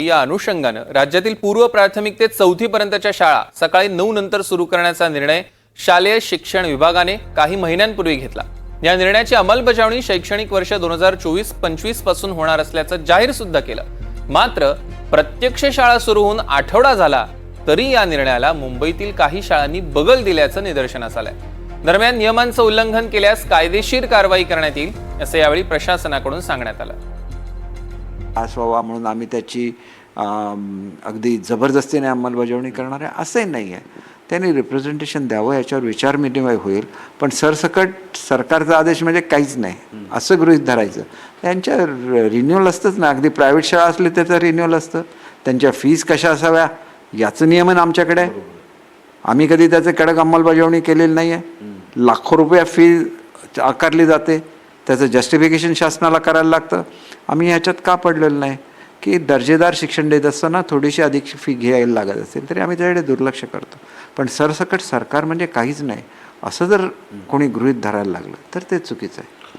या अनुषंगानं राज्यातील पूर्व प्राथमिक ते 4थी पर्यंतच्या शाळा सकाळी 9 नंतर सुरू करण्याचा निर्णय शालेय शिक्षण विभागाने काही महिन्यांपूर्वी घेतला। या निर्णयाची अंमलबजावणी शैक्षणिक वर्ष 2024-25 पासून होणार असल्याचं जाहीर सुद्धा केलं। मात्र प्रत्यक्ष शाळा सुरू होऊन आठवडा झाला तरी या निर्णयाला मुंबईतील काही शाळांनी बगल दिल्याचं निदर्शनास आलंय। दरम्यान नियमांचं उल्लंघन केल्यास कायदेशीर कारवाई करण्यात येईल असं यावेळी प्रशासनाकडून सांगण्यात आलं। व्हावा म्हणून आम्ही त्याची अगदी जबरदस्तीने अंमलबजावणी करणार आहे असंही नाही आहे। त्यांनी रिप्रेझेंटेशन द्यावं, याच्यावर विचारविनिमय होईल, पण सरसकट सरकारचा आदेश म्हणजे काहीच नाही असं गृहीत धरायचं। त्यांच्या रिन्युअल असतंच ना, अगदी प्रायव्हेट शाळा असली त्याचं रिन्युअल असतं। त्यांच्या फीज कशा असाव्या याचं नियमन आमच्याकडे आहे, आम्ही कधी त्याचं कडक अंमलबजावणी केलेली नाही आहे। लाखो रुपये फी आकारली जाते, त्याचं जस्टिफिकेशन शासनाला करायला लागतं। आम्ही ह्याच्यात का पडलेलं नाही की दर्जेदार शिक्षण देत असताना थोडीशी अधिक फी घ्यायला लागत असेल तरी आम्ही त्याकडे दुर्लक्ष करतो। पण सरसकट सरकार म्हणजे काहीच नाही असं जर कोणी गृहीत धरायला लागलं तर ते चुकीचं आहे।